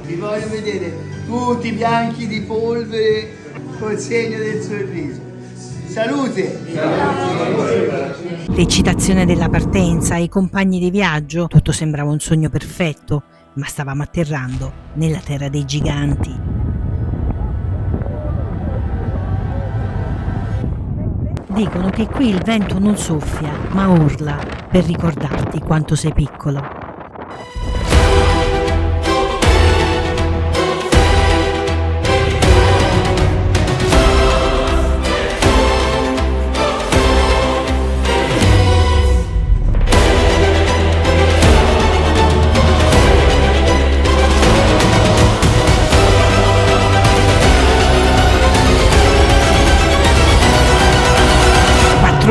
Vi voglio vedere tutti bianchi di polvere col segno del sorriso. Salute! L'eccitazione della partenza, i compagni di viaggio, tutto sembrava un sogno perfetto, ma stavamo atterrando nella terra dei giganti. Dicono che qui il vento non soffia, ma urla per ricordarti quanto sei piccolo.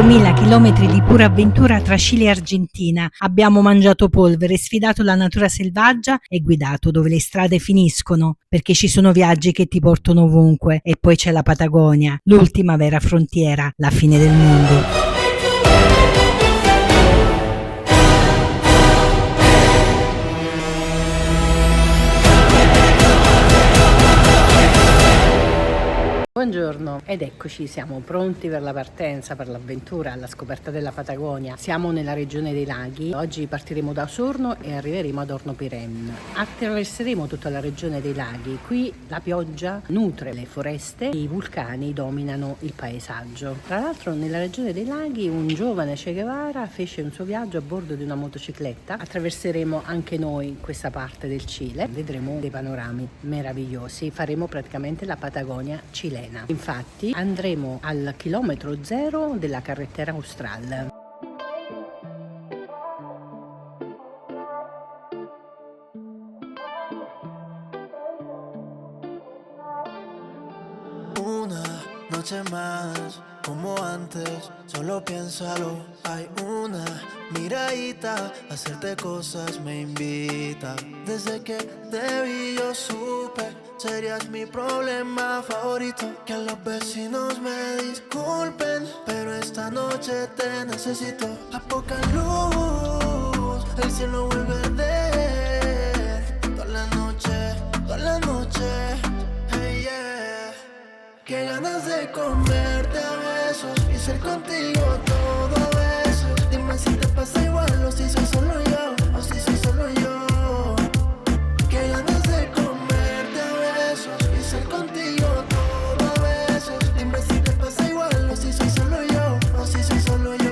Mila chilometri di pura avventura tra Cile e Argentina. Abbiamo mangiato polvere, sfidato la natura selvaggia e guidato dove le strade finiscono, perché ci sono viaggi che ti portano ovunque. E poi c'è la Patagonia, l'ultima vera frontiera, la fine del mondo. Buongiorno, ed eccoci, siamo pronti per la partenza, per l'avventura, alla scoperta della Patagonia. Siamo nella regione dei laghi, oggi partiremo da Osorno e arriveremo ad Orno-Pirén. Attraverseremo tutta la regione dei laghi, qui la pioggia nutre le foreste, i vulcani dominano il paesaggio. Tra l'altro nella regione dei laghi un giovane Che Guevara fece un suo viaggio a bordo di una motocicletta. Attraverseremo anche noi questa parte del Cile, vedremo dei panorami meravigliosi, faremo praticamente la Patagonia cilena. Infatti andremo al chilometro zero della carretera Austral. Una noche más, como antes, solo piénsalo. Hay una miradita, hacerte cosas me invita. Desde que te vi yo supe, serías mi problema favorito. Que los vecinos me disculpen, pero esta noche te necesito. A poca luz, el cielo vuelve a arder. Toda la noche, hey yeah. Qué ganas de comerte a besos y ser contigo todo a besos. Dime si te pasa igual o si soy solo yo, o si soy solo yo. Qué ganas de comerte a besos y ser contigo todo a besos. Dime si te pasa igual o si soy solo yo, o si soy solo yo.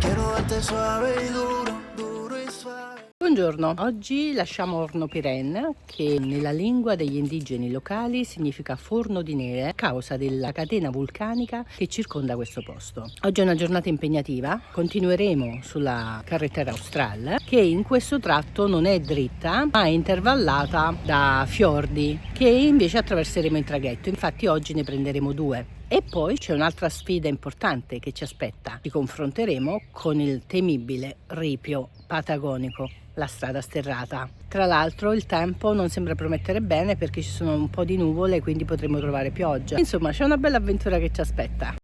Quiero darte suave y duro y suave. Buongiorno, oggi lasciamo Orno-Pirén, che nella lingua degli indigeni locali significa forno di neve a causa della catena vulcanica che circonda questo posto. Oggi è una giornata impegnativa, continueremo sulla carretera Austral che in questo tratto non è dritta ma è intervallata da fiordi che invece attraverseremo in traghetto, infatti oggi ne prenderemo due. E poi c'è un'altra sfida importante che ci aspetta, ci confronteremo con il temibile ripio patagonico, la strada sterrata. Tra l'altro il tempo non sembra promettere bene perché ci sono un po' di nuvole, quindi potremo trovare pioggia. Insomma, c'è una bella avventura che ci aspetta.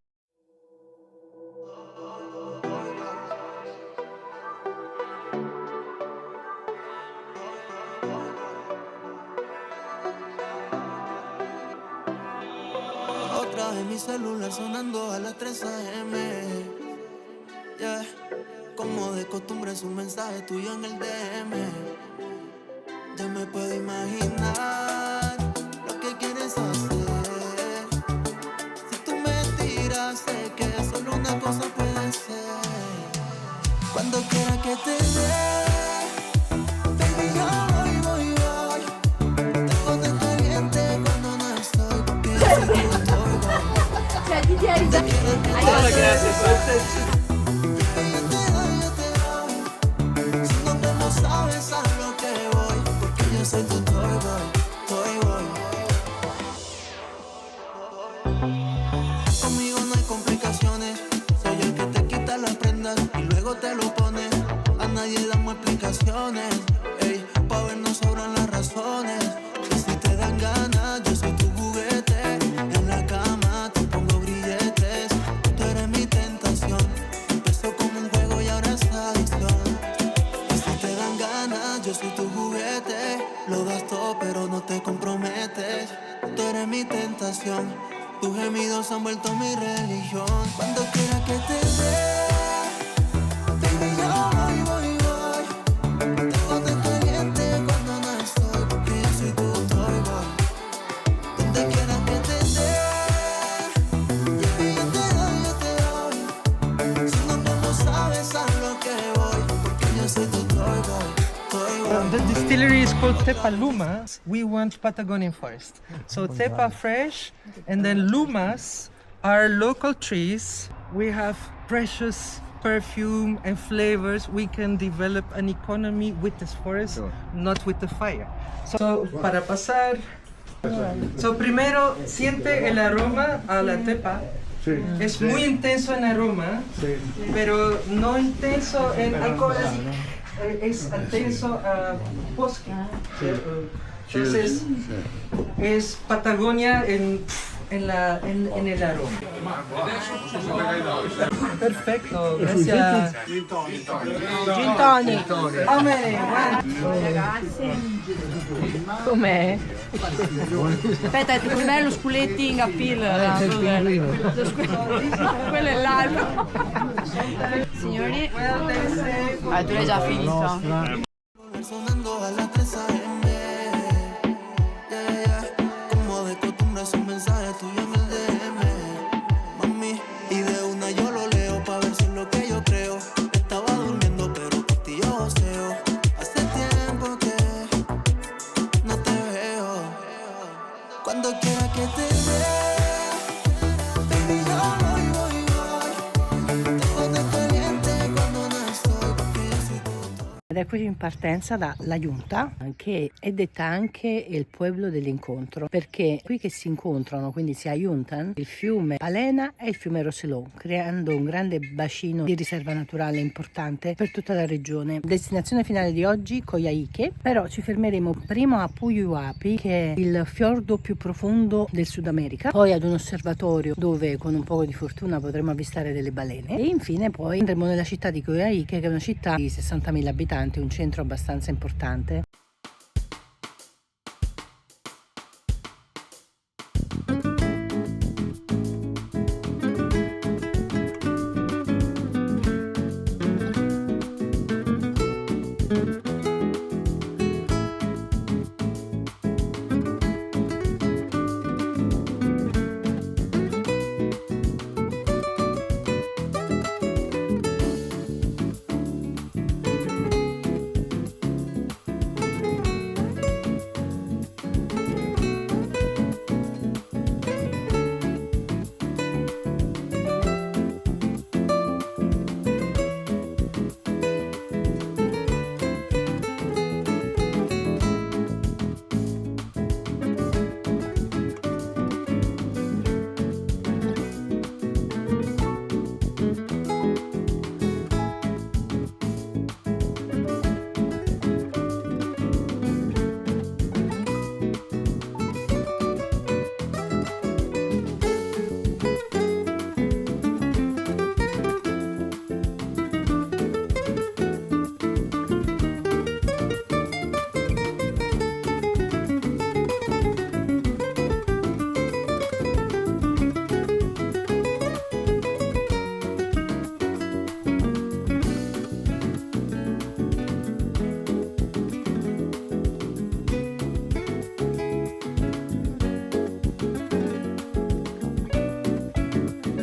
Otra vez mi celular sonando a las 3 AM. Yeah. Como de costumbre es un mensaje tuyo en el DM. Ya me puedo imaginar lo que quieres hacer. Si tú me tiras, sé que solo una cosa puede ser. Cuando quiera que te dé, baby, yo voy. Te pones caliente cuando no estoy. Pienso que estoy Si nos vemos sabes a lo que voy, porque yo soy tu toy boy. Conmigo no hay complicaciones, soy el que te quita las prendas y luego te lo pones. A nadie damos explicaciones, ey, pa' ver no sobran las razones. Y si te dan ganas, yo soy tu juguete. En la cama te pongo grilletes, tú eres mi tentación. Empezó como un juego y ahora es adicción. Y si te dan ganas, yo soy tu juguete. Lo das todo pero no te comprometes. Tú eres mi tentación, tus gemidos han vuelto mi religión. Cuando quiera que te vea, baby, yo voy. Tengo de caliente cuando no estoy, porque yo soy tu toy boy. Donde quiera que te dé, baby, yo te doy. Si no como sabes a lo que voy, porque yo soy tu toy boy. The distillery is called Tepa Lumas. We want Patagonian forest. So Tepa fresh, and then Lumas are local trees. We have precious perfume and flavors. We can develop an economy with this forest, not with the fire. So para pasar, so primero siente el aroma a la tepa. Es muy intenso en aroma, pero no intenso en alcohol. Es intenso a bosque. Entonces es Patagonia en el aroma. Perfecto, gracias. Gin tonic. Com'è? Aspetta, com'è lo sculetting a pill? Quello è l'altro. Signori, tu l'hai già finito? Sonando a las 3 AM, como de costumbre es un mensaje tuyo en el DM, mami, y de una yo lo leo pa' ver si es lo que yo creo. Estaba durmiendo pero por ti yo joseo. Hace tiempo que no te veo. Cuando quiera que te vea, baby, yo voy. Tengo de caliente cuando no estoy, porque yo soy tu toy. Ed è qui in partenza da La Junta, che è detta anche il pueblo dell'incontro, perché qui che si incontrano, quindi si aiuntano, il fiume Palena e il fiume Roselò, creando un grande bacino di riserva naturale importante per tutta la regione. Destinazione finale di oggi, Coyhaique, però ci fermeremo prima a Puyuapi, che è il fiordo più profondo del Sud America, poi ad un osservatorio dove con un po' di fortuna potremo avvistare delle balene e infine poi andremo nella città di Coyhaique, che è una città di 60.000 abitanti, un centro abbastanza importante.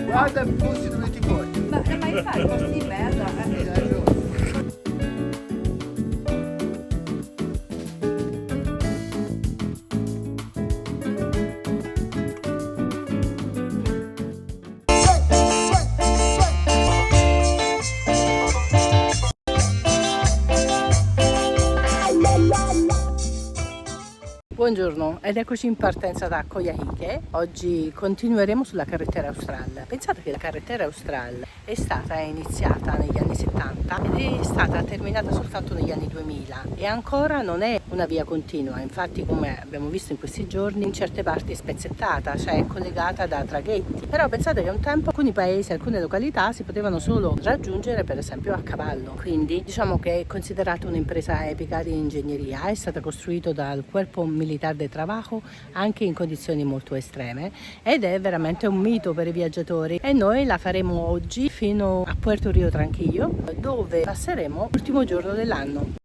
Guarda i posti dove ti porti. Ma infatti, posti di merda. Buongiorno ed eccoci in partenza da Coyhaique. Oggi continueremo sulla carretera Austral. Pensate che la carretera Austral è stata iniziata negli anni 70 ed è stata terminata soltanto negli anni 2000 e ancora non è una via continua, infatti come abbiamo visto in questi giorni in certe parti è spezzettata, cioè è collegata da traghetti. Però pensate che un tempo alcuni paesi, alcune località si potevano solo raggiungere per esempio a cavallo, quindi diciamo che è considerata un'impresa epica di ingegneria, è stata costruita dal Cuerpo Militar de Trabajo anche in condizioni molto estreme ed è veramente un mito per i viaggiatori e noi la faremo oggi fino a Puerto Rio Tranquillo dove passeremo l'ultimo giorno dell'anno.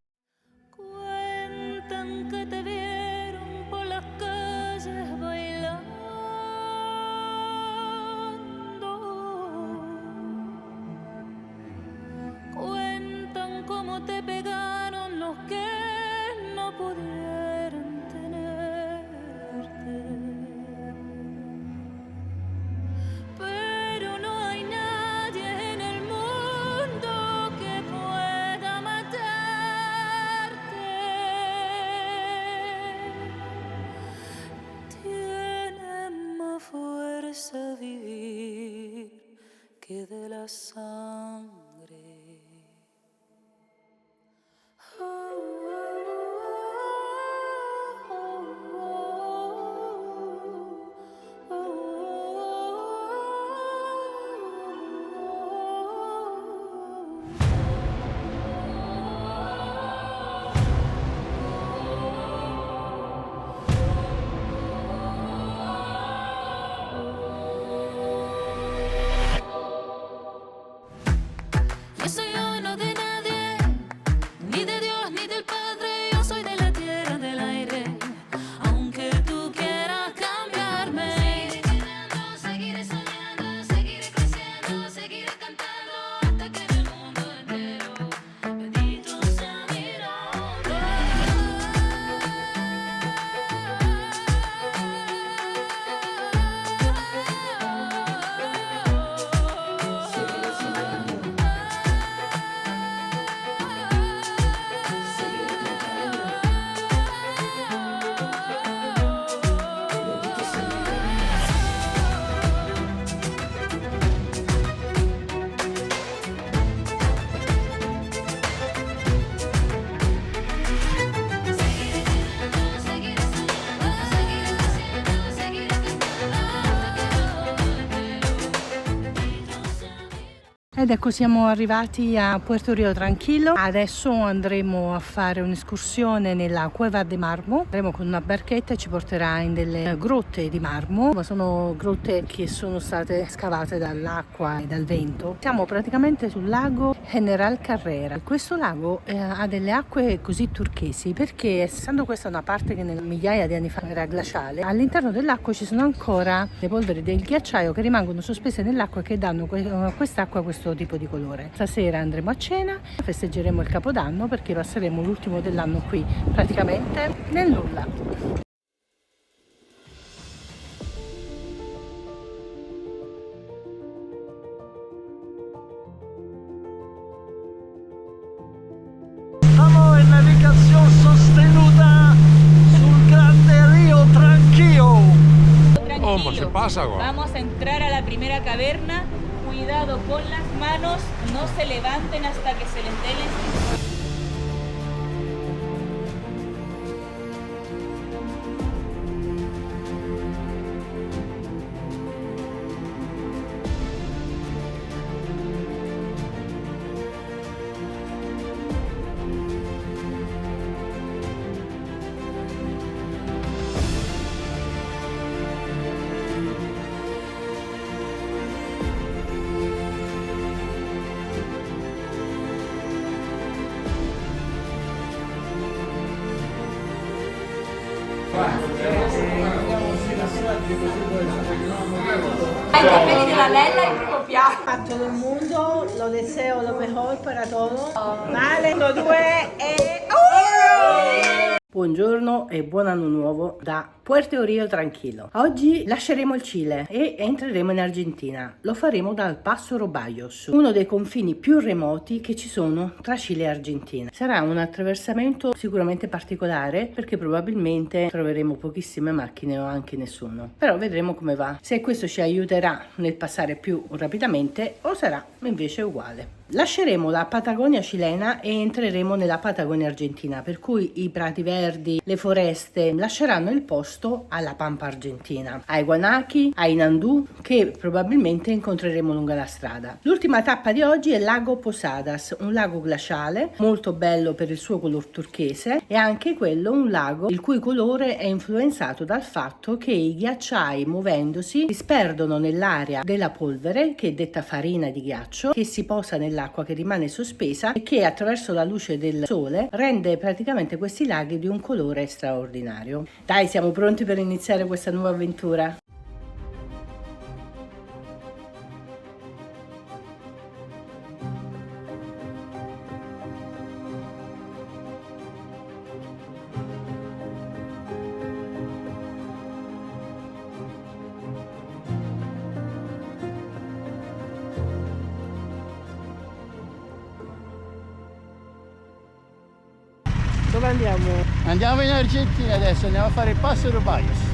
Vivir que de la sangre. Yo soy uno de nadie, ni de Dios ni del Padre, yo soy de la tierra, del aire, aunque tú quieras cambiarme. Seguiré caminando, seguiré soñando, seguiré creciendo, seguiré cantando, hasta que en el mundo entero, bendito sea mi nombre. Ed ecco siamo arrivati a Puerto Rio Tranquillo, adesso andremo a fare un'escursione nella Cueva de Marmo, andremo con una barchetta e ci porterà in delle grotte di marmo, ma sono grotte che sono state scavate dall'acqua e dal vento. Siamo praticamente sul lago General Carrera. Questo lago ha delle acque così turchesi perché essendo questa una parte che nelle migliaia di anni fa era glaciale, all'interno dell'acqua ci sono ancora le polveri del ghiacciaio che rimangono sospese nell'acqua e che danno a quest'acqua questo tipo di colore. Stasera andremo a cena, festeggeremo il Capodanno perché passeremo l'ultimo dell'anno qui praticamente nel nulla. Estamos en navegación sostenuta sul grande Rio Tranquillo. ¿Cómo se pasa, güey? Vamos a entrar a la primera caverna. Cuidado con las manos, no se levanten hasta que se les dé la instrucción. Hay que pedir la Lela y copiar. A todo el mundo lo deseo lo mejor para todos. Vale, 1, 2 e... Buongiorno e buon anno nuovo da Puerto Rio Tranquilo. Oggi lasceremo il Cile e entreremo in Argentina. Lo faremo dal Passo Robayos, uno dei confini più remoti che ci sono tra Cile e Argentina. Sarà un attraversamento sicuramente particolare perché probabilmente troveremo pochissime macchine o anche nessuno. Però vedremo come va, se questo ci aiuterà nel passare più rapidamente o sarà invece uguale. Lasceremo la Patagonia cilena e entreremo nella Patagonia argentina, per cui i prati verdi, le foreste lasceranno il posto alla pampa argentina, ai guanachi, ai nandù che probabilmente incontreremo lungo la strada. L'ultima tappa di oggi è Lago Posadas, un lago glaciale molto bello per il suo color turchese e anche quello un lago il cui colore è influenzato dal fatto che i ghiacciai muovendosi disperdono nell'aria della polvere che è detta farina di ghiaccio che si posa nell'acqua che rimane sospesa e che attraverso la luce del sole rende praticamente questi laghi di un colore straordinario. Dai, siamo pronti per iniziare questa nuova avventura? Dove andiamo? Andiamo in Argentina adesso, andiamo a fare il Passo Robayos.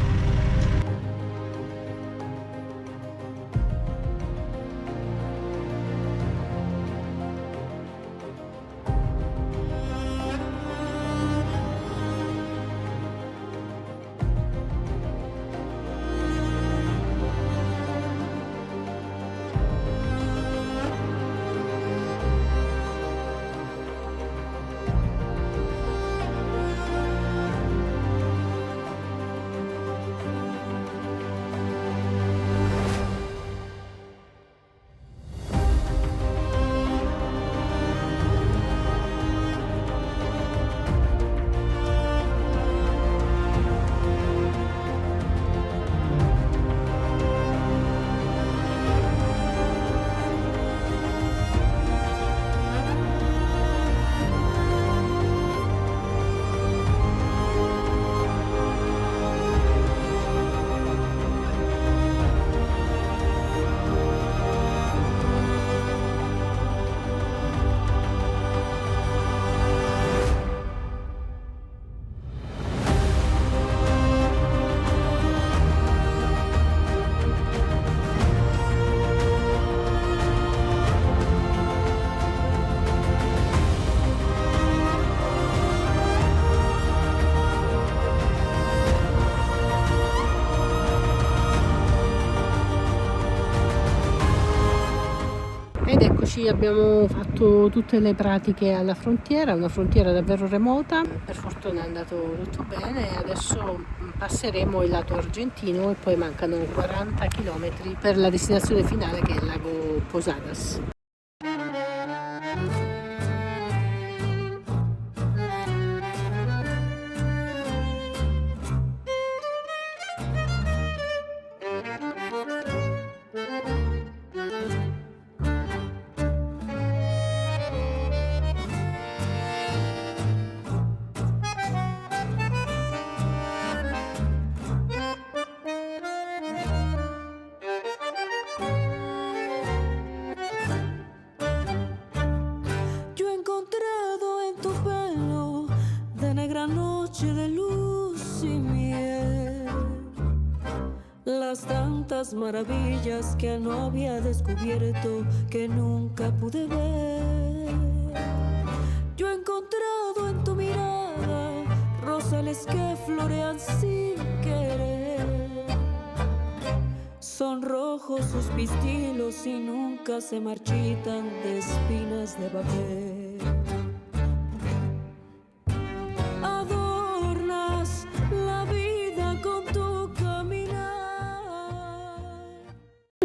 Ed eccoci, abbiamo fatto tutte le pratiche alla frontiera, una frontiera davvero remota, per fortuna è andato tutto bene. Adesso passeremo il lato argentino e poi mancano 40 km per la destinazione finale che è il lago Posadas. Las tantas maravillas que no había descubierto, que nunca pude ver. Yo he encontrado en tu mirada rosales que florean sin querer. Son rojos sus pistilos y nunca se marchitan de espinas de papel.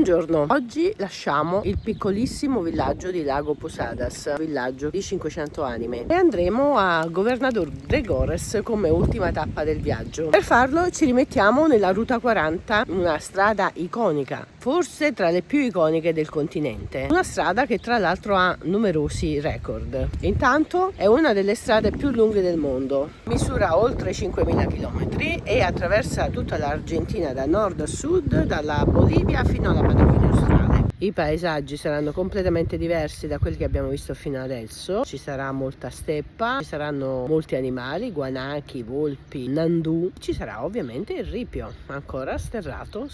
Buongiorno, oggi lasciamo il piccolissimo villaggio di Lago Posadas, villaggio di 500 anime, e andremo a Gobernador Gregores come ultima tappa del viaggio. Per farlo ci rimettiamo nella Ruta 40, una strada iconica forse tra le più iconiche del continente. Una strada che tra l'altro ha numerosi record. Intanto è una delle strade più lunghe del mondo, misura oltre 5.000 km e attraversa tutta l'Argentina da nord a sud, dalla Bolivia fino alla Patagonia australe. I paesaggi saranno completamente diversi da quelli che abbiamo visto fino adesso. Ci sarà molta steppa, ci saranno molti animali, guanachi, volpi, nandù. Ci sarà ovviamente il ripio, ancora sterrato.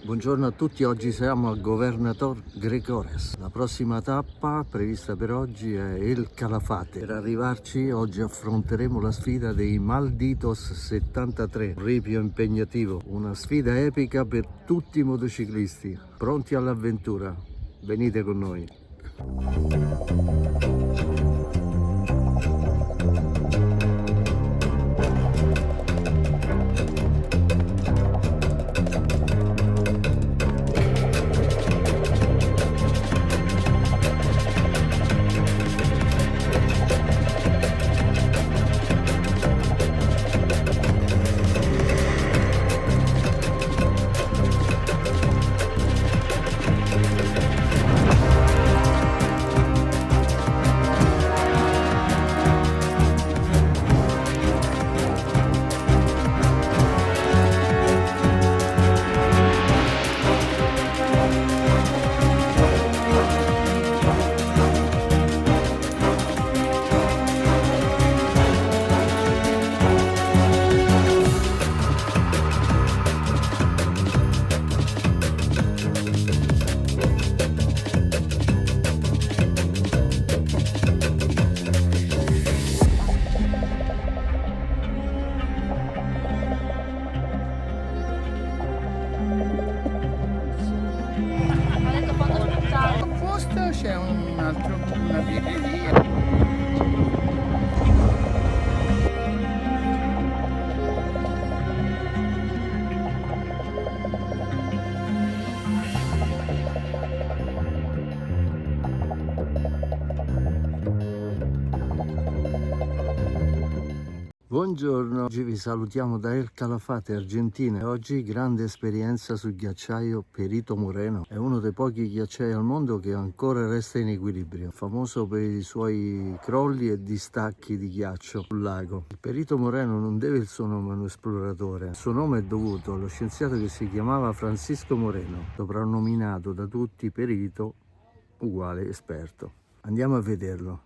Buongiorno a tutti, oggi siamo a Gobernator Gregores. La prossima tappa prevista per oggi è El Calafate. Per arrivarci oggi affronteremo la sfida dei Malditos 73, un ripio impegnativo, una sfida epica per tutti i motociclisti. Pronti all'avventura? Venite con noi. C'è una birreria. Buongiorno, oggi vi salutiamo da El Calafate, Argentina. Oggi grande esperienza sul ghiacciaio Perito Moreno. È uno dei pochi ghiacciai al mondo che ancora resta in equilibrio, famoso per i suoi crolli e distacchi di ghiaccio sul lago. Il Perito Moreno non deve il suo nome a un esploratore, il suo nome è dovuto allo scienziato che si chiamava Francisco Moreno, soprannominato da tutti Perito uguale esperto. Andiamo a vederlo.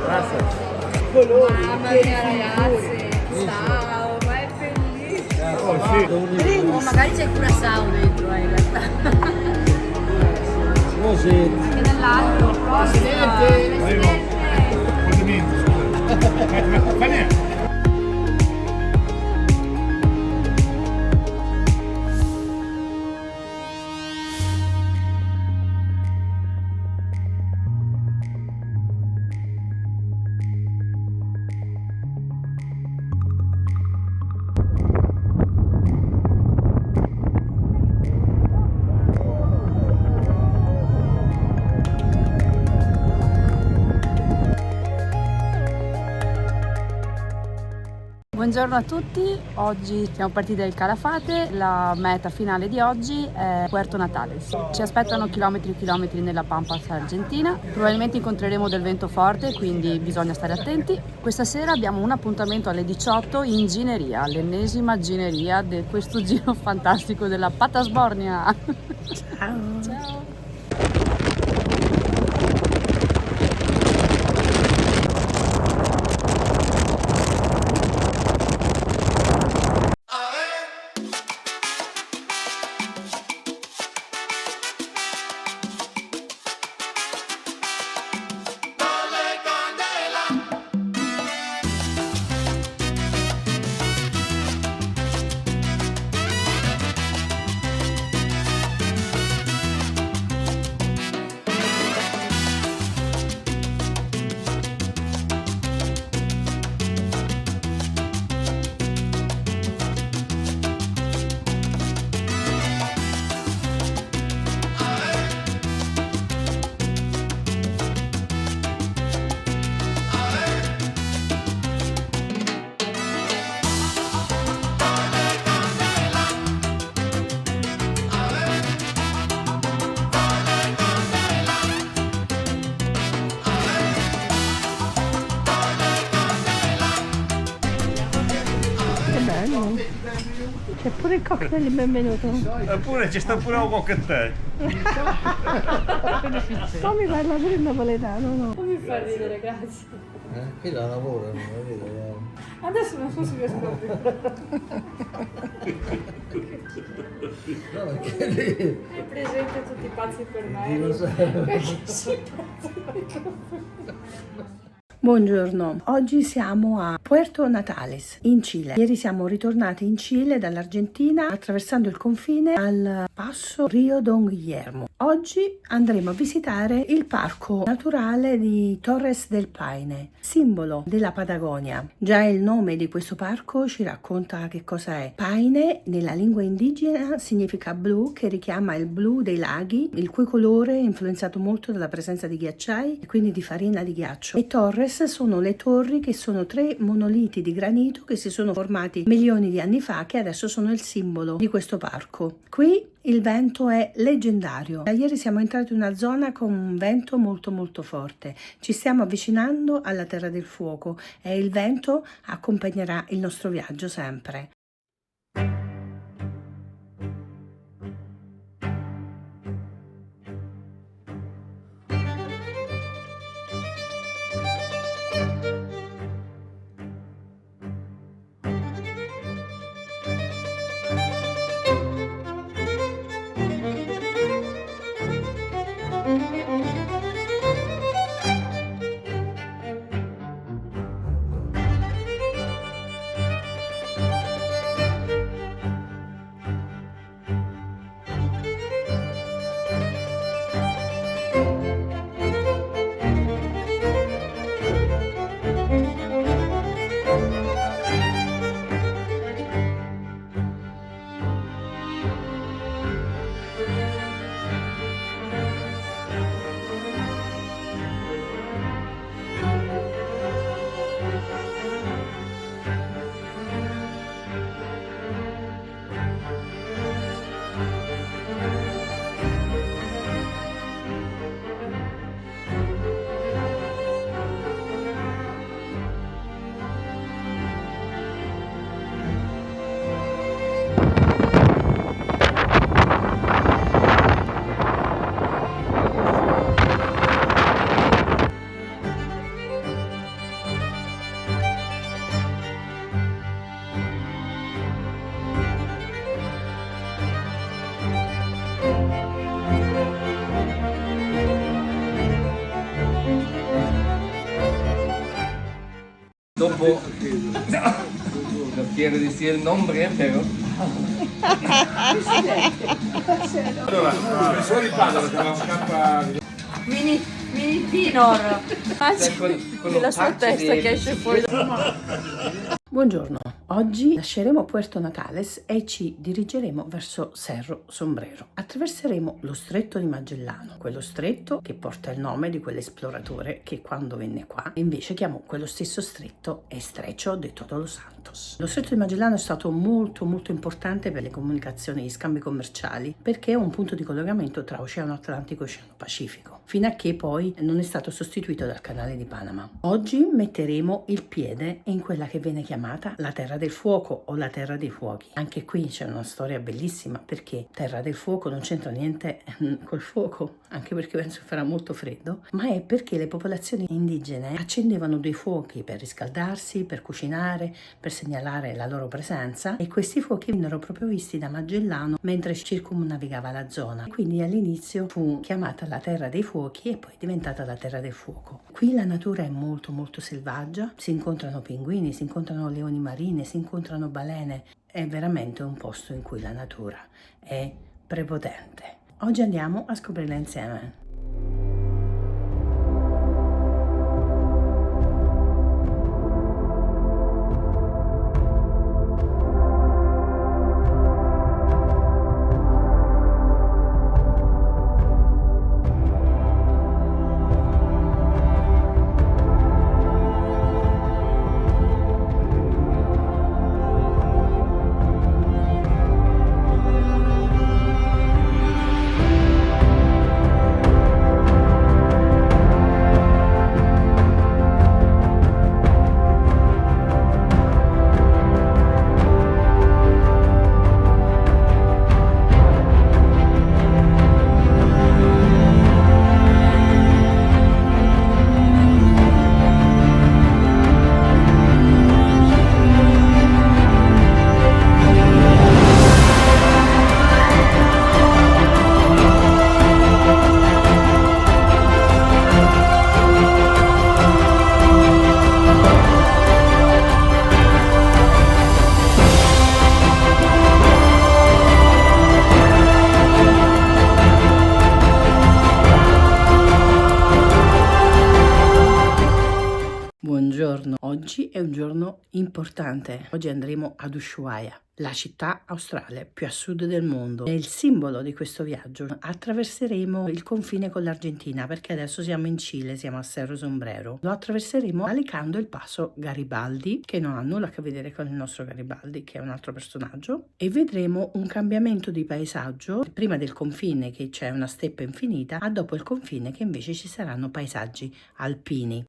Gracias. colori. Mamma mia ragazzi, ciao, ma è bellissimo. Oh, magari c'è il curaçao dentro in realtà. Anche dall'alto, Presidente. Buongiorno a tutti, oggi siamo partiti dal Calafate, la meta finale di oggi è Puerto Natales. Ci aspettano chilometri e chilometri nella Pampas argentina, probabilmente incontreremo del vento forte, quindi bisogna stare attenti. Questa sera abbiamo un appuntamento alle 18 in gineria, l'ennesima gineria di questo giro fantastico della Patasbornia. Ciao! Ciao! C'è pure il cocktail di benvenuto. Eppure ci sta pure un cocktail. Come parla pure il napoletano, no? Come mi fa ridere, grazie. Qui la lavorano, capito? Adesso non so se riesco a No, perché lì... È presente tutti pazzi per me. Lo sai. Perché si Buongiorno, oggi siamo a Puerto Natales in Cile. Ieri siamo ritornati in Cile dall'Argentina attraversando il confine al passo Rio Don Guillermo. Oggi andremo a visitare il parco naturale di Torres del Paine, simbolo della Patagonia. Già il nome di questo parco ci racconta che cosa è. Paine nella lingua indigena significa blu, che richiama il blu dei laghi, il cui colore è influenzato molto dalla presenza di ghiacciai e quindi di farina di ghiaccio. E Torres sono le torri, che sono 3 monoliti di granito che si sono formati milioni di anni fa, che adesso sono il simbolo di questo parco. Qui il vento è leggendario. Da ieri siamo entrati in una zona con un vento molto forte. Ci stiamo avvicinando alla Terra del Fuoco e il vento accompagnerà il nostro viaggio sempre. dopo lo quiero decir il nombre, però. Allora, il professore di Padova che aveva un K. Mini Pinor. La sua testa che esce fuori. Buongiorno, oggi lasceremo Puerto Natales e ci dirigeremo verso Cerro Sombrero. Attraverseremo lo stretto di Magellano, quello stretto che porta il nome di quell'esploratore che quando venne qua invece chiamò quello stesso stretto Estrecho de Todos los Santos. Lo stretto di Magellano è stato molto importante per le comunicazioni e gli scambi commerciali perché è un punto di collegamento tra Oceano Atlantico e Oceano Pacifico, fino a che poi non è stato sostituito dal canale di Panama. Oggi metteremo il piede in quella che viene chiamata la Terra del Fuoco o la Terra dei Fuochi. Anche qui c'è una storia bellissima perché Terra del Fuoco non c'entra niente col fuoco, anche perché penso che farà molto freddo, ma è perché le popolazioni indigene accendevano dei fuochi per riscaldarsi, per cucinare, per segnalare la loro presenza, e questi fuochi vennero proprio visti da Magellano mentre circumnavigava la zona. Quindi all'inizio fu chiamata la Terra dei Fuochi e poi è diventata la Terra del Fuoco. Qui la natura è molto selvaggia, si incontrano pinguini, si incontrano leoni marine, si incontrano balene. È veramente un posto in cui la natura è prepotente. Oggi andiamo a scoprirla insieme. Buongiorno, oggi è un giorno importante. Oggi andremo ad Ushuaia, la città australe più a sud del mondo. È il simbolo di questo viaggio. Attraverseremo il confine con l'Argentina perché adesso siamo in Cile, siamo a Cerro Sombrero. Lo attraverseremo valicando il passo Garibaldi, che non ha nulla a che vedere con il nostro Garibaldi, che è un altro personaggio, e vedremo un cambiamento di paesaggio prima del confine, che c'è una steppa infinita, a dopo il confine che invece ci saranno paesaggi alpini.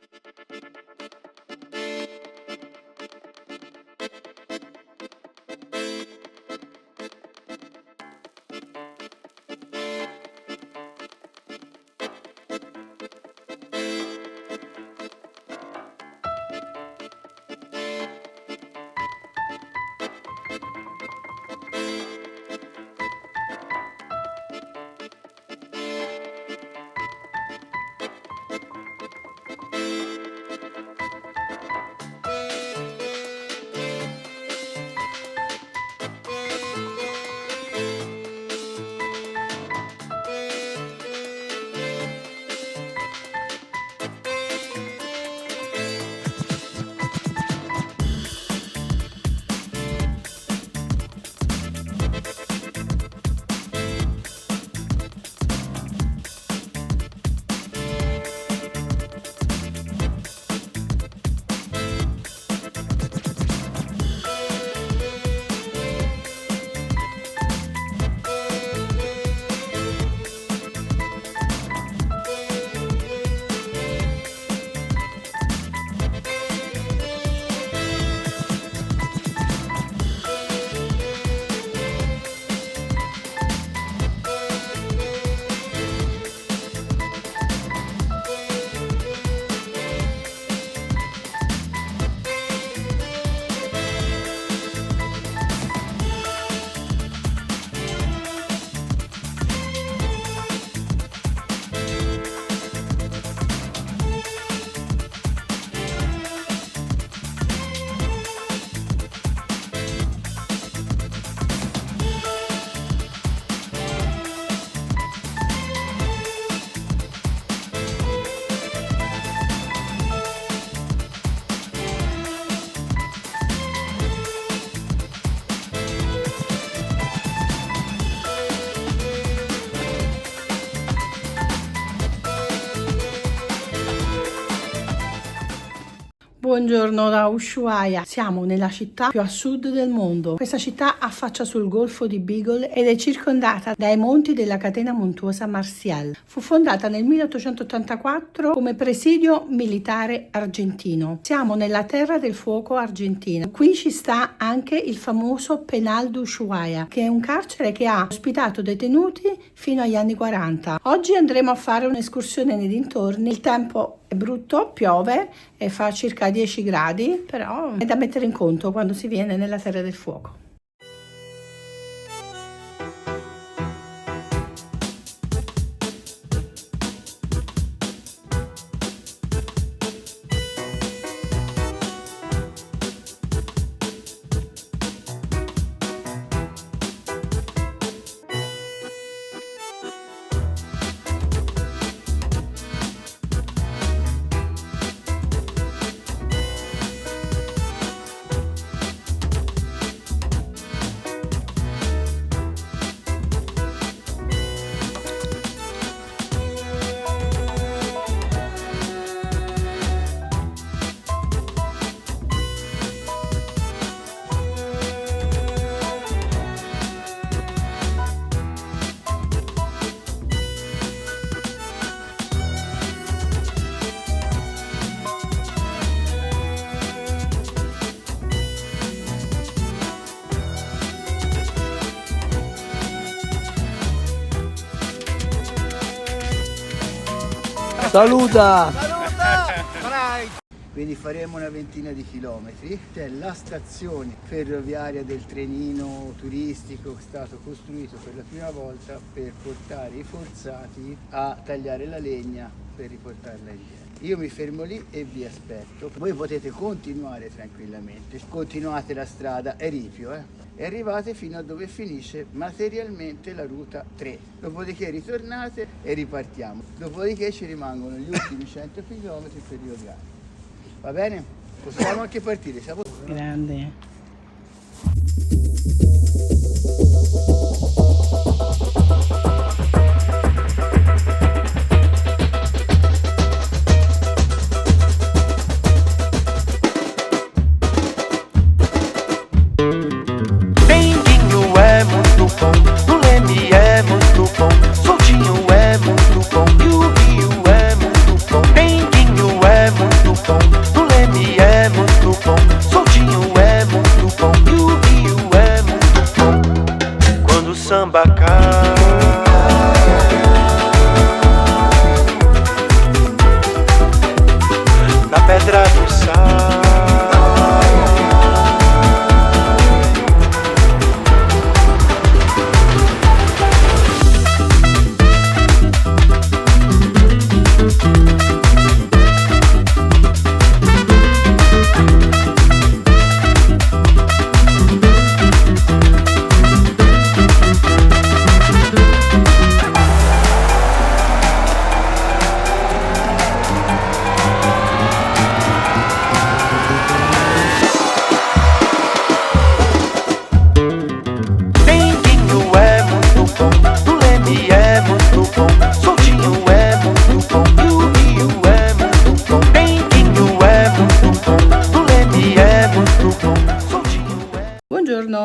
Buongiorno da Ushuaia, siamo nella città più a sud del mondo. Questa città affaccia sul golfo di Beagle ed è circondata dai monti della catena montuosa Marcial. Fu fondata nel 1884 come presidio militare argentino. Siamo nella terra del fuoco argentina. Qui ci sta anche il famoso Penal de Ushuaia, che è un carcere che ha ospitato detenuti fino agli anni 40. Oggi andremo a fare un'escursione nei dintorni. Il tempo è brutto, piove e fa circa 10 gradi, però è da mettere in conto quando si viene nella terra del fuoco. Saluta! Quindi faremo una ventina di chilometri. C'è la stazione ferroviaria del trenino turistico che è stato costruito per la prima volta per portare i forzati a tagliare la legna per riportarla indietro. Io mi fermo lì e vi aspetto. Voi potete continuare tranquillamente. Continuate la strada, è ripio, e arrivate fino a dove finisce materialmente la ruta 3. Dopodiché ritornate e ripartiamo. Dopodiché ci rimangono gli ultimi 100 km per Rio Grande. Va bene? Possiamo anche partire. Siamo... Grande. Samba cai, na pedra do sal.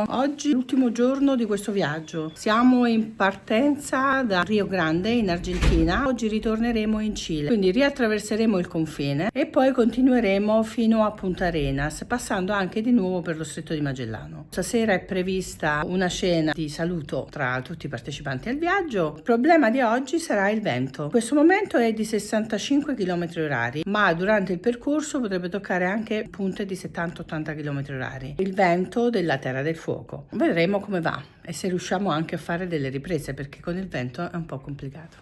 Oggi è l'ultimo giorno di questo viaggio. Siamo in partenza da Rio Grande in Argentina. Oggi ritorneremo in Cile, quindi riattraverseremo il confine e poi continueremo fino a Punta Arenas, passando anche di nuovo per lo Stretto di Magellano. Stasera è prevista una cena di saluto tra tutti i partecipanti al viaggio. Il problema di oggi sarà il vento. In questo momento è di 65 km/h, ma durante il percorso potrebbe toccare anche punte di 70-80 km/h. Il vento della Terra del Fuoco. Vedremo come va e se riusciamo anche a fare delle riprese, perché con il vento è un po' complicato.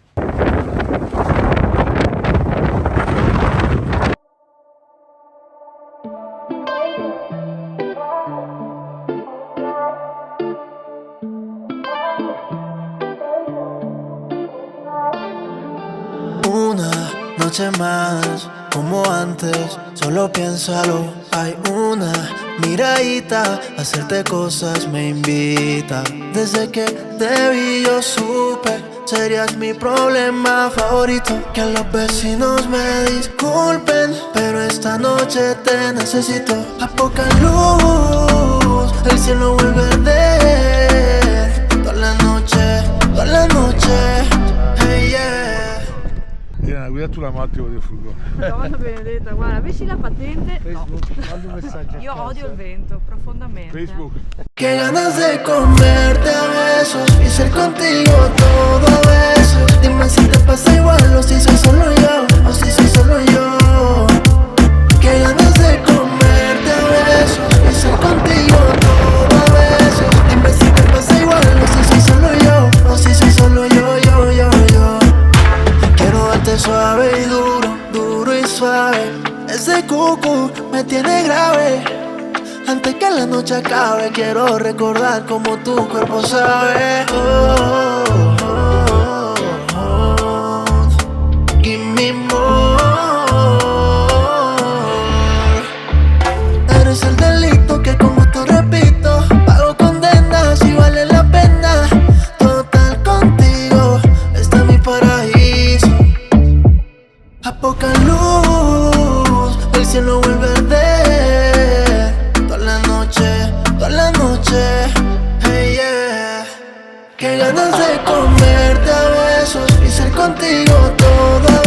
Una noche más, como antes, solo piénsalo. Hay una miradita, hacerte cosas me invita. Desde que te vi yo supe, serías mi problema favorito. Que los vecinos me disculpen, pero esta noche te necesito. A poca luz, el cielo vuelve a arder. Toda la noche, toda la noche, hey yeah. Elena, guida tu la macchina del furgone. Madonna benedetta, guarda, avessi la patente. Facebook, mando un messaggio. Io odio il vento profondamente. Facebook. Qué ganas de comerte a besos y ser contigo todo a besos. Dime si te pasa igual o si soy solo yo, o si soy solo yo. Qué ganas de comerte a besos y ser contigo todo a besos. Dime si te pasa igual o si soy solo yo, o si soy solo yo, yo. Quiero darte suave y duro, duro y suave. Ese cucu me tiene grave. Antes que la noche acabe, quiero recordar como tu cuerpo sabe. Give me more. Eres el delito que con gusto repito. Pago condena si vale la pena. Total contigo está mi paraíso. A poca luz, el cielo vuelve a arder. Toda la noche, hey yeah. Qué ganas de comerte a besos y ser contigo todo